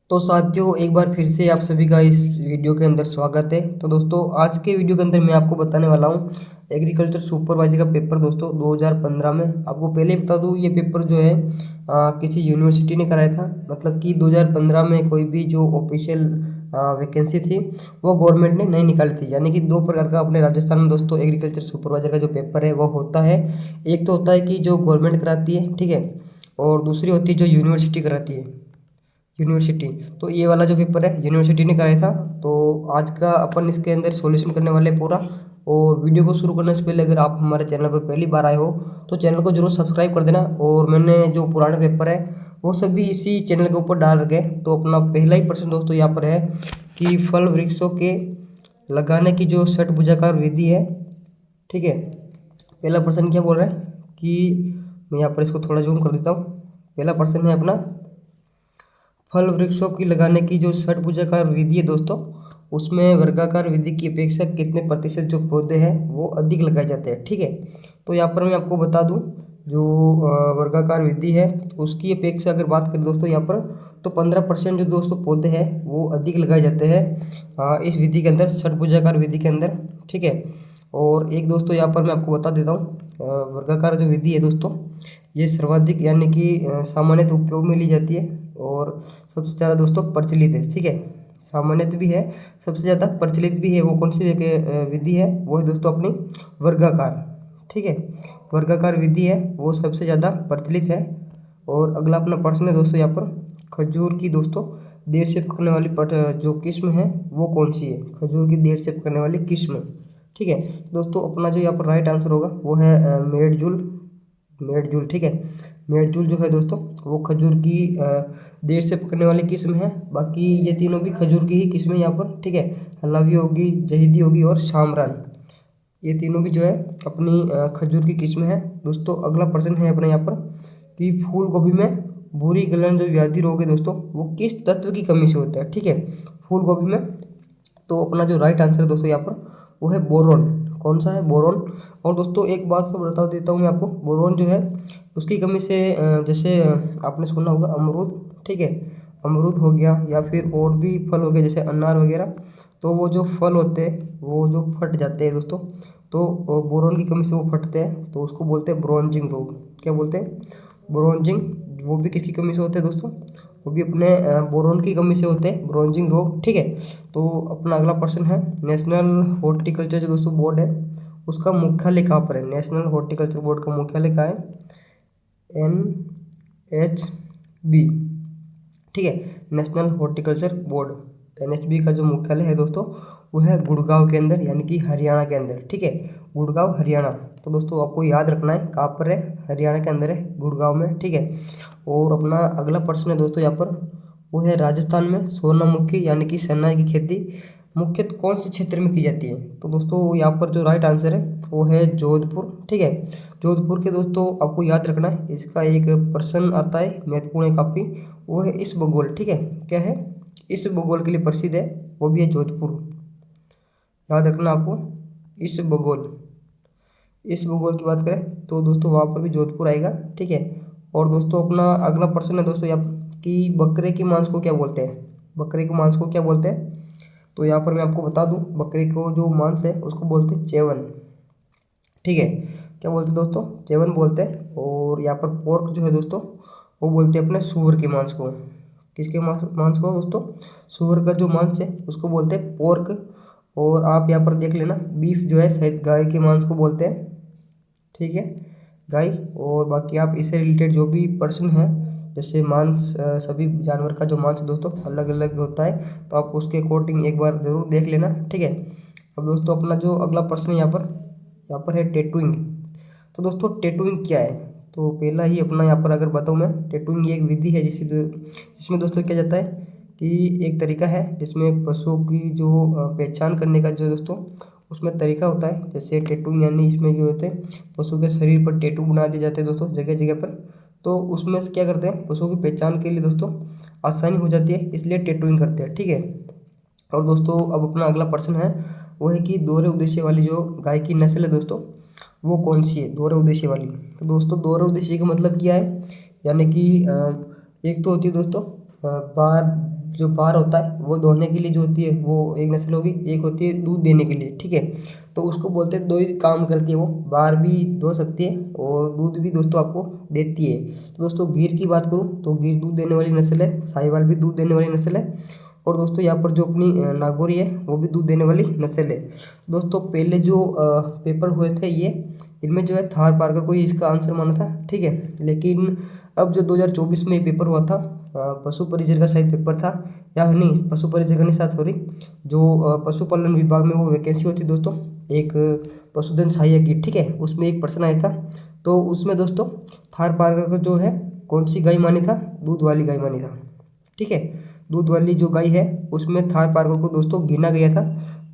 तो साथियों एक बार फिर से आप सभी का इस वीडियो के अंदर स्वागत है। तो दोस्तों आज के वीडियो के अंदर मैं आपको बताने वाला हूँ एग्रीकल्चर सुपरवाइजर का पेपर दोस्तों 2015 में। आपको पहले ही बता दूँ ये पेपर जो है किसी यूनिवर्सिटी ने कराया था। मतलब कि 2015 में कोई भी जो ऑफिशियल वैकेंसी थी वो गवर्नमेंट ने नहीं निकाली थी। यानी कि दो प्रकार का अपने राजस्थान में दोस्तों एग्रीकल्चर सुपरवाइजर का जो पेपर है वो होता है। एक तो होता है कि जो गवर्नमेंट कराती है, ठीक है, और दूसरी होती है जो यूनिवर्सिटी कराती है, यूनिवर्सिटी। तो ये वाला जो पेपर है यूनिवर्सिटी ने कराया था। तो आज का अपन इसके अंदर सॉल्यूशन करने वाले हैं पूरा। और वीडियो को शुरू करने से पहले अगर आप हमारे चैनल पर पहली बार आए हो तो चैनल को जरूर सब्सक्राइब कर देना। और मैंने जो पुराने पेपर है वो सभी इसी चैनल के ऊपर डाल रखे। तो अपना पहला ही प्रश्न दोस्तों यहाँ पर है कि फल वृक्षों के लगाने की जो षटभुजाकार विधि है, ठीक है। पहला प्रश्न क्या बोल रहा है कि मैं यहाँ पर इसको थोड़ा जूम कर देता हूँ। पहला प्रश्न है अपना फल वृक्षों की लगाने की जो षटभुजाकार विधि है दोस्तों, उसमें वर्गाकार विधि की अपेक्षा कितने प्रतिशत जो पौधे हैं वो अधिक लगाए जाते हैं, ठीक है। तो यहाँ पर मैं आपको बता दूं जो वर्गाकार विधि है उसकी अपेक्षा अगर बात करें दोस्तों यहाँ पर, तो 15% जो दोस्तों पौधे हैं वो अधिक लगाए जाते हैं इस विधि के अंदर, षटभुजाकार विधि के अंदर, ठीक है। और एक दोस्तों यहाँ पर मैं आपको बता देता हूँ वर्गाकार जो विधि है दोस्तों ये सर्वाधिक यानी कि सामान्यतः उपयोग में ली जाती है और सबसे ज़्यादा दोस्तों प्रचलित है, ठीक है। सामान्यतः भी है, सबसे ज़्यादा प्रचलित भी है। वो कौन सी विधि है? वो है दोस्तों अपनी वर्गाकार, ठीक है। वर्गाकार विधि है वो सबसे ज़्यादा प्रचलित है। और अगला अपना प्रश्न है दोस्तों यहाँ पर खजूर की दोस्तों देर से पकने वाली जो किस्म है वो कौन सी है? खजूर की देर से पकने वाली किस्म, ठीक है दोस्तों। अपना जो यहाँ पर राइट आंसर होगा वो है मेडजूल, मेडजूल, ठीक है। मेडजूल जो है दोस्तों वो खजूर की देर से पकने वाली किस्म है। बाकी ये तीनों भी खजूर की ही किस्में यहाँ पर, ठीक है। हलावी होगी, जहीदी होगी और शामरान, ये तीनों भी जो है अपनी खजूर की किस्म है दोस्तों। अगला प्रश्न है अपने यहाँ पर कि फूल गोभी में भूरी गलन जो व्याधि रोग है दोस्तों वो किस तत्व की कमी से होता है, ठीक है, फूल गोभी में। तो अपना जो राइट आंसर है दोस्तों यहाँ पर वो है बोरोन। कौन सा है? बोरोन। और दोस्तों एक बात तो बता देता हूँ मैं आपको, बोरोन जो है उसकी कमी से जैसे आपने सुना होगा अमरूद, ठीक है, अमरूद हो गया या फिर और भी फल हो गए जैसे अनार वगैरह, तो वो जो फल होते हैं वो जो फट जाते हैं दोस्तों, तो बोरोन की कमी से वो फटते हैं, तो उसको बोलते हैं ब्रोंजिंग रोग। क्या बोलते हैं? ब्रोंजिंग। वो भी किसकी कमी से होते हैं दोस्तों? वो भी अपने बोरोन की कमी से होते हैं ब्रोंजिंग रोग, ठीक है। तो अपना अगला प्रश्न है नेशनल हॉर्टिकल्चर जो दोस्तों बोर्ड है उसका मुख्यालय कहाँ पर है? नेशनल हॉर्टिकल्चर बोर्ड का मुख्यालय कहाँ है? NHB, ठीक है, नेशनल हॉर्टिकल्चर बोर्ड, NHB का जो मुख्यालय है दोस्तों वो है गुड़गांव के अंदर, यानी कि हरियाणा के अंदर, ठीक है, गुड़गांव हरियाणा। तो दोस्तों आपको याद रखना है कहाँ पर है, हरियाणा के अंदर है, गुड़गांव में, ठीक है। और अपना अगला प्रश्न है दोस्तों यहाँ पर वो है राजस्थान में सोनामुखी यानी कि सन्ना की खेती मुख्यतः कौन से क्षेत्र में की जाती है? तो दोस्तों यहाँ पर जो राइट आंसर है वो है जोधपुर, ठीक है। जोधपुर के दोस्तों आपको याद रखना है, इसका एक प्रश्न आता है महत्वपूर्ण है काफ़ी, वो है इस भूगोल, ठीक है। क्या है? इस भूगोल के लिए प्रसिद्ध है, वो भी है जोधपुर। याद रखना आपको, इस भूगोल, इस भूगोल की बात करें तो दोस्तों वहाँ पर भी जोधपुर आएगा, ठीक है। और दोस्तों अपना अगला प्रश्न है दोस्तों यहाँ पर कि बकरे के मांस को क्या बोलते हैं? बकरे के मांस को क्या बोलते हैं? तो यहाँ पर मैं आपको बता दूं बकरे को जो मांस है उसको बोलते हैं चेवन, ठीक है। क्या बोलते हैं दोस्तों? चेवन बोलते हैं। और यहाँ पर पोर्क जो है दोस्तों वो बोलते हैं अपने सूअर के मांस को। किसके मांस को दोस्तों? सूअर का जो मांस है उसको बोलते हैं पोर्क। और आप यहाँ पर देख लेना बीफ जो है शायद गाय के मांस को बोलते हैं, ठीक है, गाय। और बाकी आप इससे रिलेटेड जो भी प्रश्न है जैसे मांस, सभी जानवर का जो मांस दोस्तों अलग अलग होता है, तो आप उसके अकॉर्डिंग एक बार ज़रूर देख लेना, ठीक है। अब दोस्तों अपना जो अगला प्रश्न है यहाँ पर है टैटूइंग। तो दोस्तों टैटूइंग क्या है? तो पहला ही अपना यहाँ पर अगर बताऊँ मैं, टैटूइंग एक विधि है जिसमें दोस्तों क्या जाता है कि एक तरीका है जिसमें पशुओं की जो पहचान करने का जो दोस्तों उसमें तरीका होता है। जैसे टैटूइंग यानी इसमें क्या होते हैं पशु के शरीर पर टैटू बना दिए जाते हैं दोस्तों जगह जगह पर। तो उसमें से क्या करते हैं पशुओं की पहचान के लिए दोस्तों आसानी हो जाती है, इसलिए टैटूइंग करते हैं, ठीक है। और दोस्तों अब अपना अगला प्रश्न है वो है कि दोहरे उद्देश्य वाली जो गाय की नस्ल है दोस्तों वो कौन सी है? दोहरे उद्देश्य वाली। तो दोस्तों दोहरे उद्देश्य का मतलब क्या है? यानी कि एक तो होती है दोस्तों जो बार होता है वो दोहने के लिए जो होती है वो एक नस्ल होगी, एक होती है दूध देने के लिए, ठीक है। तो उसको बोलते हैं, दो ही काम करती है वो, बार भी दो सकती है और दूध भी दोस्तों आपको देती है। तो दोस्तों गिर की बात करूँ तो गिर दूध देने वाली नस्ल है, साहिवाल भी दूध देने वाली नस्ल है, और दोस्तों यहाँ पर जो अपनी नागौरी है वो भी दूध देने वाली नस्ल है। दोस्तों पहले जो पेपर हुए थे ये, इनमें जो है थार पारकर को ही इसका आंसर माना था, ठीक है। लेकिन अब जो 2024 में पेपर हुआ था, पशु परिचर का शायद पेपर था, या नहीं पशु परिचर का नहीं साथ, सॉरी, जो पशुपालन विभाग में वो वैकेंसी होती दोस्तों, एक पशुधन सहायक की, ठीक है, उसमें एक पर्सन आया था। तो उसमें दोस्तों थार पारकर को जो है कौन सी गाय मानी था, दूध वाली गाय मानी था, ठीक है। दूध वाली जो गाय है उसमें थार पारकर को दोस्तों गिना गया था।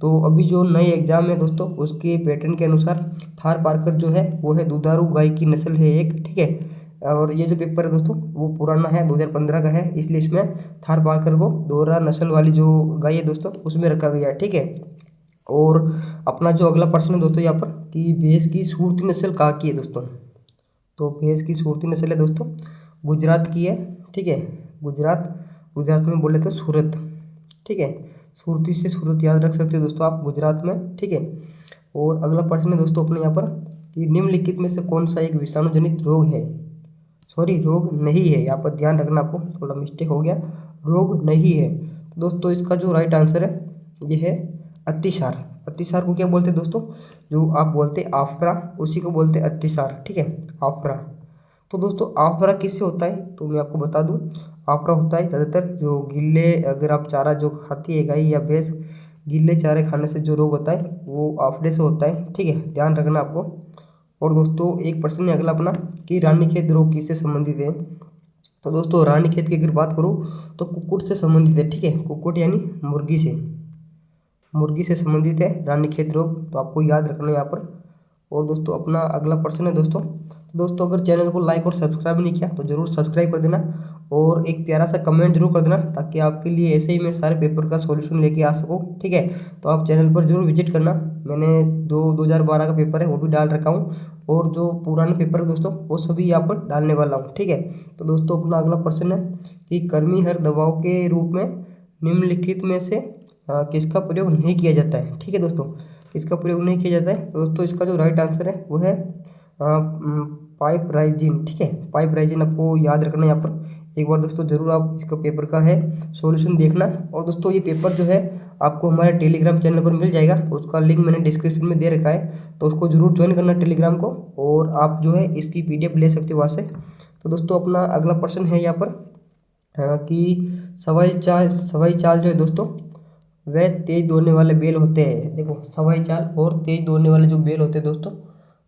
तो अभी जो नए एग्जाम है दोस्तों उसके पैटर्न के अनुसार थार पारकर जो है वो है दुधारू गाय की नस्ल है एक, ठीक है। और ये जो पेपर है दोस्तों वो पुराना है, 2015 का है, इसलिए इसमें थार पारकर को दोहरा नस्ल वाली जो गाय है दोस्तों उसमें रखा गया है, ठीक है। और अपना जो अगला प्रश्न है दोस्तों यहाँ पर कि भैंस की सूरती नस्ल कहाँ की है दोस्तों। तो भैंस की सूरती नस्ल है दोस्तों गुजरात की है, ठीक है। गुजरात, गुजरात में बोले तो सूरत, ठीक है। सूरती से सूरत याद रख सकते हो दोस्तों आप, गुजरात में, ठीक है। और अगला प्रश्न है दोस्तों अपने यहाँ पर कि निम्नलिखित में से कौन सा एक विषाणु जनित रोग है, सॉरी रोग नहीं है, यहाँ पर ध्यान रखना, आपको थोड़ा मिस्टेक हो गया, रोग नहीं है। तो दोस्तों इसका जो राइट आंसर है ये है अतिसार। अतिसार को क्या बोलते हैं दोस्तों, जो आप बोलते हैं आफरा, उसी को बोलते हैं अतिसार, ठीक है, आफरा। तो दोस्तों आफरा किससे होता है, तो मैं आपको बता दूं, आफरा होता है ज़्यादातर जो गिल्ले, अगर आप चारा जो खाती है गाय या भैंस, गिल्ले चारे खाने से जो रोग होता है वो आफरे से होता है, ठीक है, ध्यान रखना आपको। और दोस्तों एक प्रश्न है अगला अपना कि रानीखेत रोग किससे संबंधित है। तो दोस्तों रानीखेत की अगर बात करूँ तो कुक्कुट से संबंधित है, ठीक है, कुक्कुट यानी मुर्गी से, मुर्गी से संबंधित है रानीखेत रोग, तो आपको याद रखना है यहाँ पर। और दोस्तों अपना अगला प्रश्न है दोस्तों, तो दोस्तों अगर चैनल को लाइक और सब्सक्राइब नहीं किया तो ज़रूर सब्सक्राइब कर देना, और एक प्यारा सा कमेंट जरूर कर देना, ताकि आपके लिए ऐसे ही मैं सारे पेपर का सॉल्यूशन लेके आ सकूं, ठीक है। तो आप चैनल पर जरूर विजिट करना, मैंने 2012 का पेपर है वो भी डाल रखा हूँ, और जो पुराने पेपर है दोस्तों वो सभी यहाँ पर डालने वाला हूँ, ठीक है। तो दोस्तों अपना अगला प्रश्न है कि कर्मी हर दवाओं के रूप में निम्नलिखित में से किसका प्रयोग नहीं किया जाता है, ठीक है दोस्तों, किसका प्रयोग नहीं किया जाता है। तो दोस्तों इसका जो राइट आंसर है वो है पाइपराइजिन, ठीक है, पाइपराइजिन आपको याद रखना है यहाँ पर। एक बार दोस्तों जरूर आप इसका पेपर का है सॉल्यूशन देखना। और दोस्तों ये पेपर जो है आपको हमारे टेलीग्राम चैनल पर मिल जाएगा, उसका लिंक मैंने डिस्क्रिप्शन में दे रखा है, तो उसको जरूर ज्वाइन करना टेलीग्राम को, और आप जो है इसकी PDF ले सकते हो वहाँ से। तो दोस्तों अपना अगला प्रश्न है यहाँ पर कि सवाई चाल जो है दोस्तों वह तेज दौड़ने वाले बेल होते हैं। देखो सवाई चाल और तेज दौड़ने वाले जो बेल होते हैं दोस्तों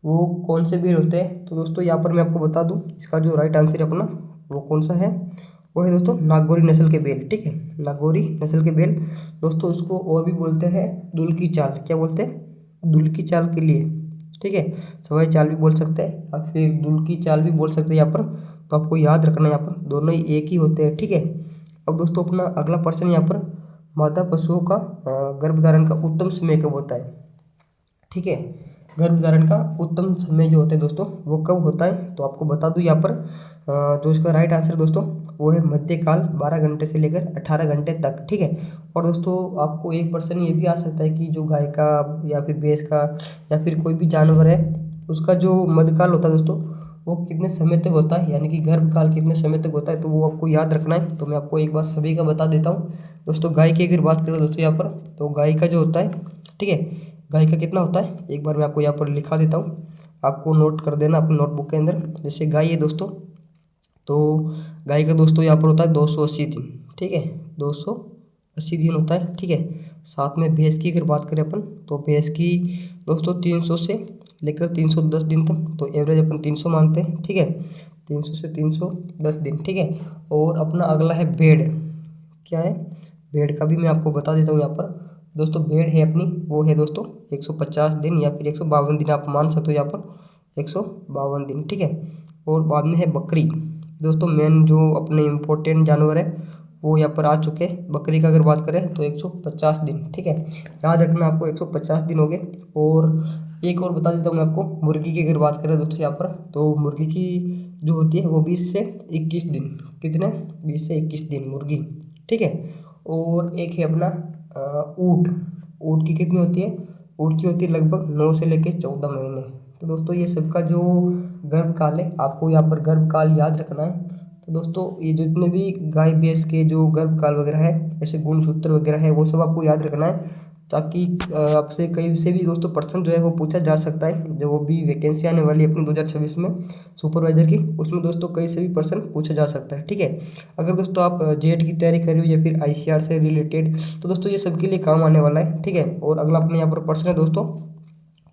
वो कौन से बेल होते हैं, तो दोस्तों यहाँ पर मैं आपको बता दूं इसका जो राइट आंसर है अपना वो कौन सा है, वो है दोस्तों नागौरी नस्ल के बेल, ठीक है, नागौरी नस्ल के बेल। दोस्तों उसको और भी बोलते हैं दुल की चाल, क्या बोलते हैं, दुल की चाल के लिए, ठीक है, सवाई चाल भी बोल सकते हैं या फिर दुल की चाल भी बोल सकते हैं यहाँ पर। तो आपको याद रखना है यहाँ पर दोनों ही एक ही होते हैं, ठीक है। अब दोस्तों अपना अगला प्रश्न यहाँ पर मादा पशुओं का गर्भधारण का उत्तम समय कब होता है, ठीक है। गर्भधारण का उत्तम समय जो होता है दोस्तों वो कब होता है, तो आपको बता दूं यहाँ पर जो इसका राइट आंसर दोस्तों वो है मध्यकाल 12 घंटे से लेकर 18 घंटे तक, ठीक है। और दोस्तों आपको एक प्रश्न ये भी आ सकता है कि जो गाय का या फिर भैंस का या फिर कोई भी जानवर है उसका जो मध्यकाल होता है दोस्तों वो कितने समय तक होता है, यानी कि गर्भकाल कितने समय तक होता है, तो वो आपको याद रखना है। तो मैं आपको एक बार सभी का बता देता हूँ। दोस्तों गाय की अगर बात करें दोस्तों यहाँ पर, तो गाय का जो होता है, ठीक है, गाय का कितना होता है एक बार मैं आपको यहाँ पर लिखा देता हूँ, आपको नोट कर देना अपनी नोटबुक के अंदर। जैसे गाय है दोस्तों, तो गाय का दोस्तों यहाँ पर होता है 280 दिन, ठीक है, 280 दिन होता है, ठीक है। साथ में भैंस की अगर बात करें अपन, तो भैंस की दोस्तों 300 से लेकर 310 दिन तक, तो एवरेज अपन 300 मानते हैं, ठीक है, 300 से 310 दिन, ठीक है। और अपना अगला है भेड़, क्या है, भेड़ का भी मैं आपको बता देता हूँ यहाँ पर। दोस्तों भेड़ है अपनी वो है दोस्तों 150 दिन या फिर 152 दिन आप मान सकते हो यहाँ पर, 152 दिन, ठीक है। और बाद में है बकरी, दोस्तों मेन जो अपने इम्पोर्टेंट जानवर है वो यहाँ पर आ चुके हैं। बकरी का अगर बात करें तो 150 दिन, ठीक है, याद रखना आपको 150 दिन हो गए। और एक और बता देता हूँ मैं आपको, मुर्गी की अगर बात करें दोस्तों यहाँ पर, तो मुर्गी की जो होती है वो 20 से 21 दिन, कितने, 20 से 21 दिन मुर्गी, ठीक है। और एक है अपना ऊँट। ऊँट की कितनी होती है? ऊँट की होती है लगभग 9 से लेकर 14 महीने। तो दोस्तों ये सबका जो गर्भकाल है, आपको यहाँ पर गर्भकाल याद रखना है। तो दोस्तों ये जितने भी गाय भैंस के जो गर्भकाल वगैरह है, जैसे गुणसूत्र वगैरह है, वो सब आपको याद रखना है, ताकि आपसे कहीं से भी दोस्तों प्रश्न जो है वो पूछा जा सकता है। जो वो भी वैकेंसी आने वाली है अपनी 2026 में सुपरवाइजर की, उसमें दोस्तों कहीं से भी प्रश्न पूछा जा सकता है। ठीक है, अगर दोस्तों आप जेट की तैयारी कर रहे हो या फिर आईसीआर से रिलेटेड, तो दोस्तों ये सबके लिए काम आने वाला है। ठीक है, और अगला अपने यहाँ पर प्रश्न है दोस्तों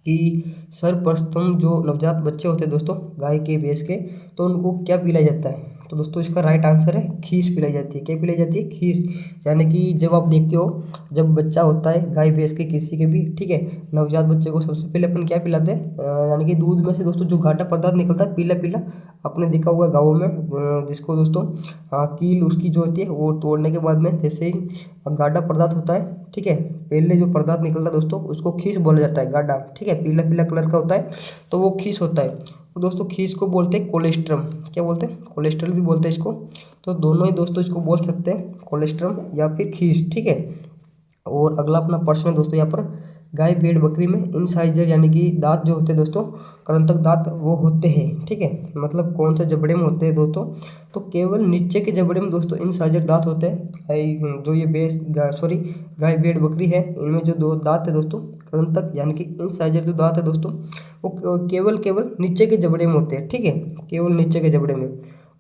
कि सर्वप्रथम जो नवजात बच्चे होते हैं दोस्तों गाय के भैंस के, तो उनको क्या पिलाया जाता है? तो दोस्तों इसका राइट आंसर है खीस पिलाई जाती है। क्या पिलाई जाती है? खीस। यानी कि जब आप देखते हो, जब बच्चा होता है गाय भैंस के किसी के भी, ठीक है, नवजात बच्चे को सबसे पहले अपन क्या पिलाते हैं? यानी कि दूध में से दोस्तों जो गाढ़ा पदार्थ निकलता है पीला पीला, आपने देखा होगा गाँवों में, जिसको दोस्तों कील उसकी जो होती है वो तोड़ने के बाद में जैसे ही गाढ़ा पदार्थ होता है, ठीक है, पहले जो पदार्थ निकलता है दोस्तों उसको खीस बोला जाता है, गाढ़ा, ठीक है, पीला पीला कलर का होता है, तो वो खीस होता है। तो दोस्तों खीस को बोलते हैं कोलेस्ट्रम। क्या बोलते हैं? कोलेस्ट्रल भी बोलते हैं इसको। तो दोनों ही दोस्तों इसको बोल सकते हैं, कोलेस्ट्रम या फिर खीस। ठीक है, और अगला अपना प्रश्न है दोस्तों यहाँ पर, गाय भेड़ बकरी में इंसाइजर यानी कि दांत जो होते हैं दोस्तों, कृंतक दांत वो होते हैं। ठीक है, मतलब कौन सा जबड़े में होते हैं दोस्तों? तो केवल नीचे के जबड़े में दोस्तों इंसाइजर दांत होते हैं। जो ये गाय भेड़ बकरी है, इनमें जो दो दांत है दोस्तों, कृंतक यानी कि इंसाइजर जो दांत है दोस्तों, वो केवल केवल नीचे के जबड़े में होते हैं। ठीक है, केवल नीचे के जबड़े में।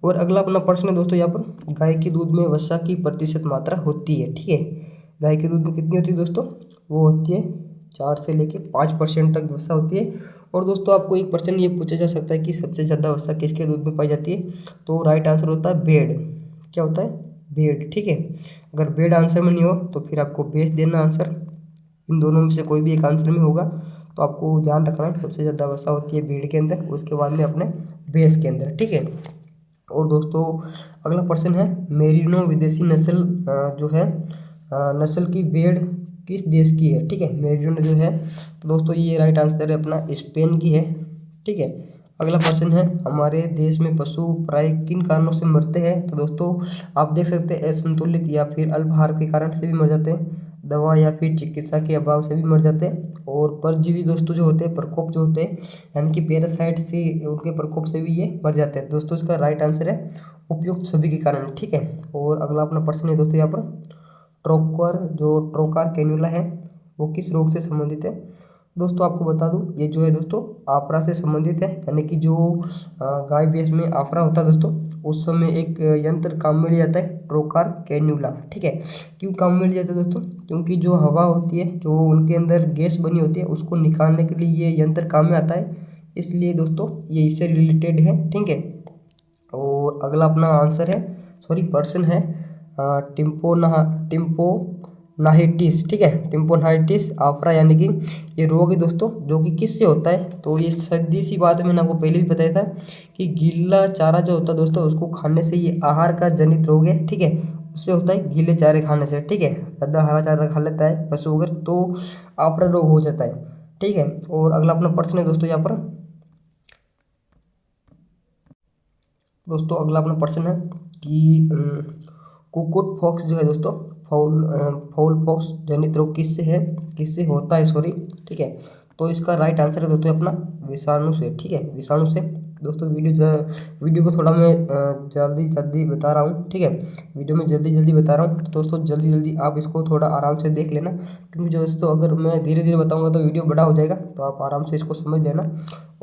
और अगला अपना प्रश्न है दोस्तों यहाँ पर, गाय के दूध में वसा की प्रतिशत मात्रा होती है। ठीक है, गाय के दूध में कितनी होती है दोस्तों? वो होती है 4 से लेके 5% तक वसा होती है। और दोस्तों आपको एक प्रश्न ये पूछा जा सकता है कि सबसे ज़्यादा वसा किसके दूध में पाई जाती है? तो राइट आंसर होता है भेड़। क्या होता है? भेड़। ठीक है, अगर भेड़ आंसर में नहीं हो तो फिर आपको भेज देना आंसर, इन दोनों में से कोई भी एक आंसर में होगा। तो आपको ध्यान रखना है, सबसे ज़्यादा वसा होती है भेड़ के अंदर, उसके बाद में अपने भैंस के अंदर। ठीक है, और दोस्तों अगला प्रश्न है, मेरिनो विदेशी नस्ल जो है नस्ल की भेड़ किस देश की है? ठीक है, मेरिनो जो है, तो दोस्तों ये राइट आंसर है अपना स्पेन की है। ठीक है, अगला प्रश्न है, हमारे देश में पशु प्राय किन कारणों से मरते हैं? तो दोस्तों आप देख सकते हैं असंतुलित या फिर अल्पाहार के कारण से भी मर जाते हैं, दवा या फिर चिकित्सा के अभाव से भी मर जाते हैं, और परजीवी दोस्तों जो होते हैं, प्रकोप जो होते हैं, यानी कि पैरासाइट से उनके प्रकोप से भी ये मर जाते हैं। दोस्तों इसका राइट आंसर है उपयुक्त सभी के कारण। ठीक है, और अगला अपना प्रश्न है दोस्तों यहाँ पर, ट्रोकार कैन्युला है वो किस रोग से संबंधित है? दोस्तों आपको बता दूं, ये जो है दोस्तों आफरा से संबंधित है। यानी कि जो गाय भैंस में आफरा होता है दोस्तों, उस समय एक यंत्र काम में लिया जाता है, ट्रोकार कैन्युला। ठीक है, क्यों काम में लिया जाता है दोस्तों? क्योंकि जो हवा होती है, जो उनके अंदर गैस बनी होती है, उसको निकालने के लिए ये यंत्र काम में आता है, इसलिए दोस्तों ये इससे रिलेटेड है। ठीक है, और अगला अपना आंसर है, सॉरी प्रश्न है, टिम्पोनाइटिस। ठीक है, टिम्पोनाइटिस आफरा यानी कि ये रोग है दोस्तों, जो कि किससे होता है? तो ये सीधी सी बात है, मैंने आपको पहले भी बताया था कि गीला चारा जो होता है दोस्तों, उसको खाने से ये आहार का जनित रोग है। ठीक है, उससे होता है गीले चारे खाने से। ठीक है, ज़्यादा हरा चारा खा लेता है पशु अगर, तो आफरा रोग हो जाता है। ठीक है, और अगला अपना प्रश्न है दोस्तों यहाँ पर, दोस्तों अगला अपना प्रश्न है कि कुकुट फॉक्स जो है दोस्तों, फाउल फॉक्स जनित रोग किससे है, किससे होता है, सॉरी। ठीक है, तो इसका राइट आंसर है दोस्तों अपना विषाणु से। ठीक है, विषाणु से। दोस्तों वीडियो को थोड़ा मैं जल्दी जल्दी बता रहा हूँ। ठीक है, वीडियो में जल्दी जल्दी बता रहा हूँ, तो दोस्तों जल्दी जल्दी आप इसको थोड़ा आराम से देख लेना, क्योंकि जो दोस्तों अगर मैं धीरे धीरे बताऊँगा तो वीडियो बड़ा हो जाएगा, तो आप आराम से इसको समझ लेना।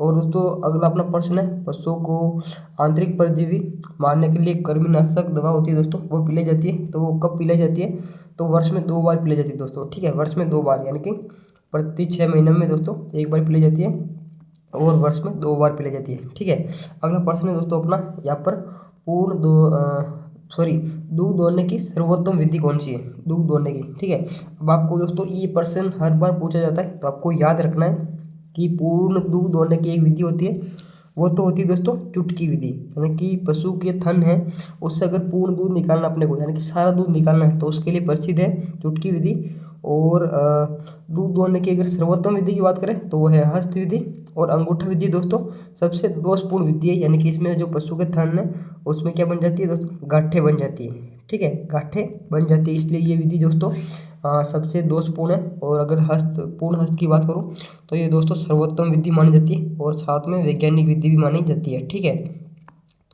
और दोस्तों अगला अपना प्रश्न है, पशुओं को आंतरिक परजीवी मारने के लिए कृमिनाशक दवा होती है दोस्तों, वो पिलाई जाती है। तो वो कब पिलाई जाती है? तो वर्ष में 2 बार पिलाई जाती है दोस्तों। ठीक है, वर्ष में 2 बार, यानी कि प्रति 6 महीने में दोस्तों 1 बार पिलाई जाती है, और वर्ष में 2 बार पिलाई जाती है। ठीक है, अगला प्रश्न है दोस्तों अपना यहाँ पर, पूर्ण दूध दोहने की सर्वोत्तम विधि कौन सी है? दूध दोहने की। ठीक है, अब आपको दोस्तों ये प्रश्न हर बार पूछा जाता है, तो आपको याद रखना है कि पूर्ण दूध दोहने की एक विधि होती है, वो तो होती है दोस्तों चुटकी विधि। यानी कि पशु के थन है, उससे अगर पूर्ण दूध निकालना अपने को, यानी कि सारा दूध निकालना है, तो उसके लिए प्रसिद्ध है चुटकी विधि। और दूध दोहने की अगर सर्वोत्तम विधि की बात करें तो वो है हस्त विधि। और अंगूठा विधि दोस्तों सबसे दोषपूर्ण विधि है, यानी कि इसमें जो पशु के थन है उसमें क्या बन जाती है दोस्तों? गांठें बन जाती है। ठीक है, गांठें बन जाती है। इसलिए ये विधि दोस्तों सबसे दोषपूर्ण है। और अगर पूर्ण हस्त की बात करूँ तो ये दोस्तों सर्वोत्तम विधि मानी जाती है और साथ में वैज्ञानिक विधि भी मानी जाती है। ठीक है,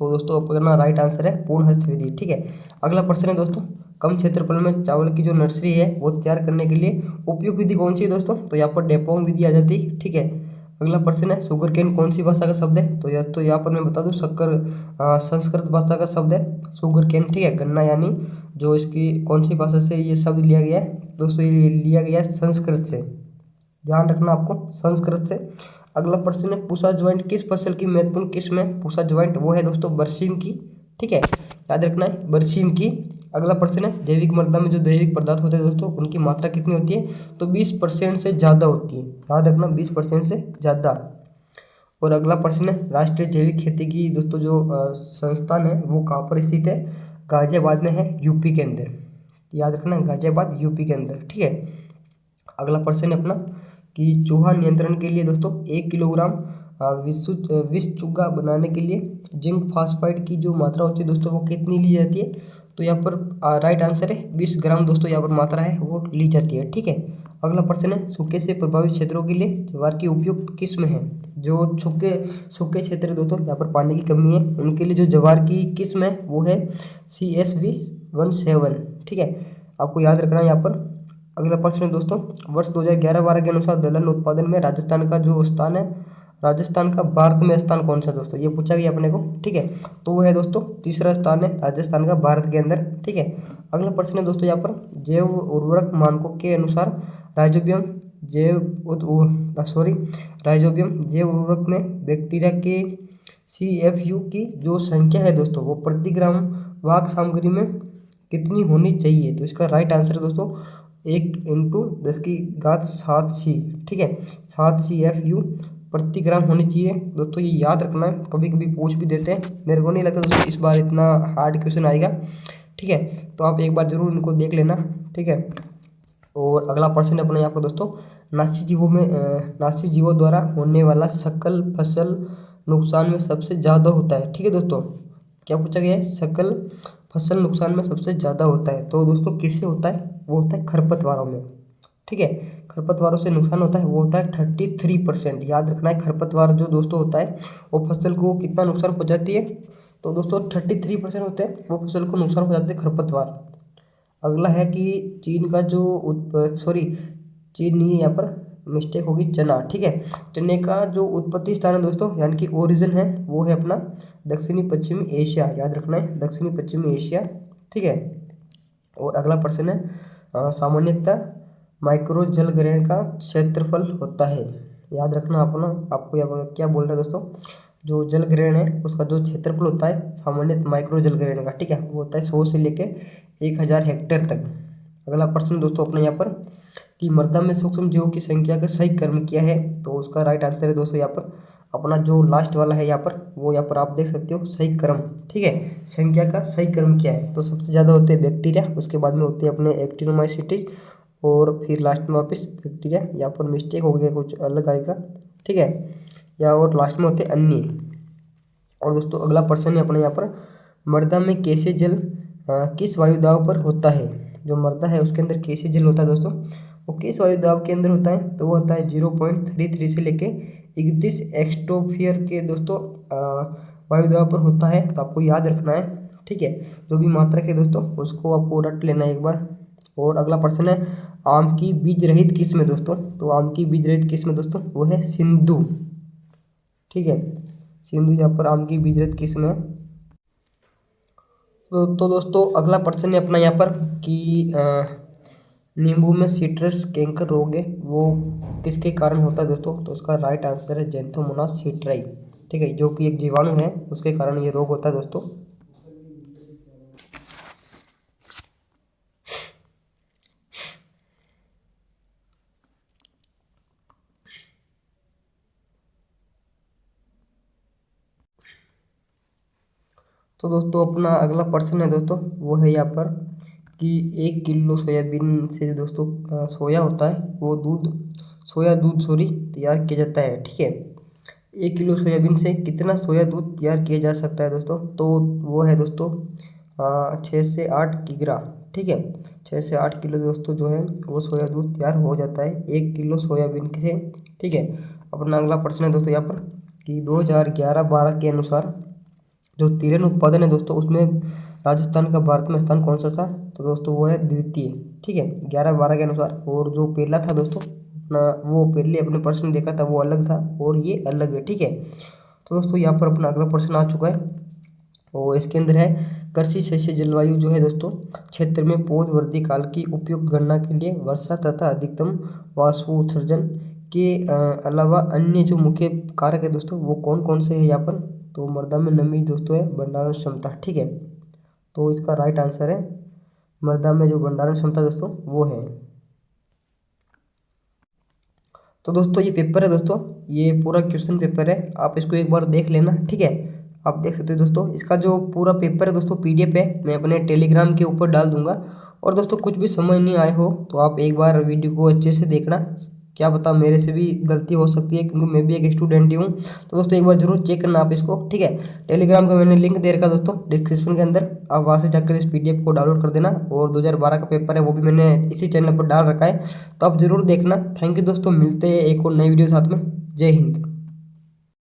तो दोस्तों अपना राइट आंसर है पूर्ण हस्त विधि। ठीक है, अगला प्रश्न है दोस्तों, कम क्षेत्रफल में चावल की जो नर्सरी है वो तैयार करने के लिए उपयुक्त विधि कौन सी है दोस्तों? तो यहाँ पर डेपोंग विधि आ जाती है। ठीक है, अगला प्रश्न है, शुगर केन कौन सी भाषा का शब्द है? तो यहाँ पर मैं बता दूं संस्कृत भाषा का शब्द है शुगर केन। ठीक है, गन्ना, यानी जो इसकी कौन सी भाषा से ये शब्द लिया गया है दोस्तों? ये लिया गया है संस्कृत से, ध्यान रखना आपको, संस्कृत से। अगला प्रश्न है, पूसा ज्वाइंट किस फसल की महत्वपूर्ण किस्म है? पूसा ज्वाइंट वो है दोस्तों बरसीम की। ठीक है, याद रखना है, बरसीम की। अगला प्रश्न है, जैविक मृदा में जो जैविक पदार्थ होते हैं दोस्तों उनकी मात्रा कितनी होती है? तो 20% से ज़्यादा होती है, याद रखना 20% से ज़्यादा। और अगला प्रश्न है, राष्ट्रीय जैविक खेती की दोस्तों जो संस्थान है वो कहाँ पर स्थित है? गाजियाबाद में है, यूपी के अंदर, याद रखना गाजियाबाद यूपी के अंदर। ठीक है, अगला प्रश्न है अपना कि चूहा नियंत्रण के लिए दोस्तों 1 किलोग्राम विष चूहा बनाने के लिए जिंक फास्फाइड की जो मात्रा होती है दोस्तों वो कितनी ली जाती है? तो यहाँ पर राइट आंसर है 20 ग्राम दोस्तों, यहाँ पर मात्रा है वो ली जाती है। ठीक है, अगला प्रश्न है, सूखे से प्रभावित क्षेत्रों के लिए ज्वार की उपयुक्त किस्म है? जो सूखे क्षेत्र दोस्तों यहाँ पर पानी की कमी है उनके लिए जो ज्वार की किस्म है वो है CSV17। ठीक है, आपको याद रखना है यहाँ पर। अगला प्रश्न है दोस्तों, वर्ष 2011-12 के अनुसार दलहन उत्पादन में राजस्थान का जो स्थान है, राजस्थान का भारत में स्थान कौन सा दोस्तों? ये पूछा गया अपने को। ठीक है, तो वो है दोस्तों तीसरा स्थान है राजस्थान का भारत के अंदर। ठीक है, अगला प्रश्न है दोस्तों यहाँ पर, जैव उर्वरक मानकों के अनुसार राइजोबियम राइजोबियम जैव उर्वरक में बैक्टीरिया के CFU की जो संख्या है दोस्तों वो प्रति ग्राम वाहक सामग्री में कितनी होनी चाहिए? तो इसका राइट आंसर है दोस्तों 1 × 10⁷ C। ठीक है, 7 CFU प्रति ग्राम होनी चाहिए दोस्तों, ये याद रखना है, कभी कभी पूछ भी देते हैं। मेरे को नहीं लगता दोस्तों इस बार इतना हार्ड क्वेश्चन आएगा। ठीक है, तो आप एक बार जरूर इनको देख लेना। ठीक है, और अगला प्रश्न अपने यहाँ पर दोस्तों, नासी जीवों द्वारा होने वाला सकल फसल नुकसान में सबसे ज़्यादा होता है? ठीक है दोस्तों, क्या पूछा गया है? सकल फसल नुकसान में सबसे ज़्यादा होता है, तो दोस्तों किससे होता है? वो होता है खरपतवारों में। ठीक है, खरपतवारों से नुकसान होता है, वो होता है 33%। याद रखना है, खरपतवार जो दोस्तों होता है वो फसल को कितना नुकसान पहुँचाती है? तो दोस्तों 33% होते हैं वो फसल को नुकसान पहुँचाते हैं खरपतवार। अगला है कि चीन का जो चीन नहीं है, यहाँ पर मिस्टेक होगी, चना। ठीक है, चने का जो उत्पत्ति स्थान है दोस्तों यानी कि ओरिजिन है वो है अपना दक्षिणी पश्चिमी एशिया, याद रखना है दक्षिणी पश्चिमी एशिया। ठीक है, और अगला प्रश्न है, सामान्यतः माइक्रो जल ग्रहण का क्षेत्रफल होता है, याद रखना अपना, आपको यहाँ क्या बोल रहे हैं दोस्तों, जो जल ग्रहण है उसका जो क्षेत्रफल होता है सामान्य माइक्रो जल ग्रहण का, ठीक है, वो होता है 100 से लेके 1000 हेक्टेयर तक। अगला प्रश्न दोस्तों अपने यहाँ पर कि मृदा में सूक्ष्म जीवों की संख्या का सही क्रम क्या है? तो उसका राइट आंसर है दोस्तों यहाँ पर अपना जो लास्ट वाला है यहाँ पर, वो यहाँ पर आप देख सकते हो सही क्रम। ठीक है, संख्या का सही क्रम क्या है? तो सबसे ज़्यादा होते हैं बैक्टीरिया, उसके बाद में होते हैं अपने एक्टिनोमाइसीट्स, और फिर लास्ट में वापस बैक्टीरिया। यहाँ पर मिस्टेक हो गया, कुछ अलग आएगा। ठीक है, या और लास्ट में होते हैं अन्य। और दोस्तों अगला प्रश्न है अपने यहाँ पर, मृदा में केशिय जल किस वायु दाब पर होता है? जो मृदा है उसके अंदर केशिय जल होता है दोस्तों, वो किस वायु दाब के अंदर होता है? तो वो होता है 0.33 से लेके 31 एक्सटोफियर के दोस्तों वायु दाब पर होता है। तो आपको याद रखना है। ठीक है, जो भी मात्रक है दोस्तों उसको आपको रट लेना है एक बार। और अगला प्रश्न है, आम की बीज रहित किस्म है दोस्तों, तो आम की बीज रहित किस्म दोस्तों वो है सिंधु। ठीक है, सिंधु यहाँ पर आम की बीज रहित किस्म है। तो दोस्तों अगला प्रश्न है अपना यहाँ पर कि नींबू में सिट्रस कैंकर रोग है वो किसके कारण होता है दोस्तों? तो उसका राइट आंसर है जेंथोमोनास सिट्राई। ठीक है, जो कि एक जीवाणु है उसके कारण ये रोग होता है दोस्तों। तो दोस्तों अपना अगला प्रश्न है दोस्तों वो है यहाँ पर कि 1 किलो सोयाबीन से जो दोस्तों सोया होता है वो सोया दूध तैयार किया जाता है। ठीक है, 1 किलो सोयाबीन से कितना सोया दूध तैयार किया जा सकता है दोस्तों? तो वो है दोस्तों 6 से 8 किग्रा, ठीक है। 6 से 8 किलो दोस्तों जो है वो सोया दूध तैयार हो जाता है 1 किलो सोयाबीन से, ठीक है। अपना अगला प्रश्न है दोस्तों यहाँ पर कि 2011-12 के अनुसार जो तिरन उत्पादन है दोस्तों उसमें राजस्थान का भारत में स्थान कौन सा था? तो दोस्तों वो है द्वितीय, ठीक है, 11-12 के अनुसार। और जो पहला था दोस्तों अपना, वो पहले अपने प्रश्न देखा था वो अलग था और ये अलग है, ठीक है। तो दोस्तों यहाँ पर अपना अगला प्रश्न आ चुका है और इसके अंदर है कृषि शस्य जलवायु जो है दोस्तों क्षेत्र में पौध वृद्धि काल की उपयुक्त गणना के लिए वर्षा तथा अधिकतम वाष्प उत्सर्जन के अलावा अन्य जो मुख्य कारक है दोस्तों वो कौन कौन से है यहाँ पर? तो मृदा में नमी दोस्तों है, भंडारण क्षमता, ठीक है। तो इसका राइट आंसर है मृदा में जो भंडारण क्षमता दोस्तों वो है। तो दोस्तों ये पेपर है दोस्तों, ये पूरा क्वेश्चन पेपर है, आप इसको एक बार देख लेना, ठीक है। आप देख सकते हो दोस्तों इसका जो पूरा पेपर है दोस्तों पीडीएफ है, मैं अपने टेलीग्राम के ऊपर डाल दूंगा। और दोस्तों कुछ भी समझ नहीं आए हो तो आप एक बार वीडियो को अच्छे से देखना, क्या पता मेरे से भी गलती हो सकती है क्योंकि मैं भी एक स्टूडेंट ही हूँ। तो दोस्तों एक बार जरूर चेक करना आप इसको, ठीक है। टेलीग्राम का मैंने लिंक दे रखा दोस्तों डिस्क्रिप्शन के अंदर, आप वहाँ से जाकर इस पीडीएफ को डाउनलोड कर देना। और 2012 का पेपर है वो भी मैंने इसी चैनल पर डाल रखा है, तो आप जरूर देखना। थैंक यू दोस्तों, मिलते हैं एक और नई वीडियो साथ में। जय हिंद।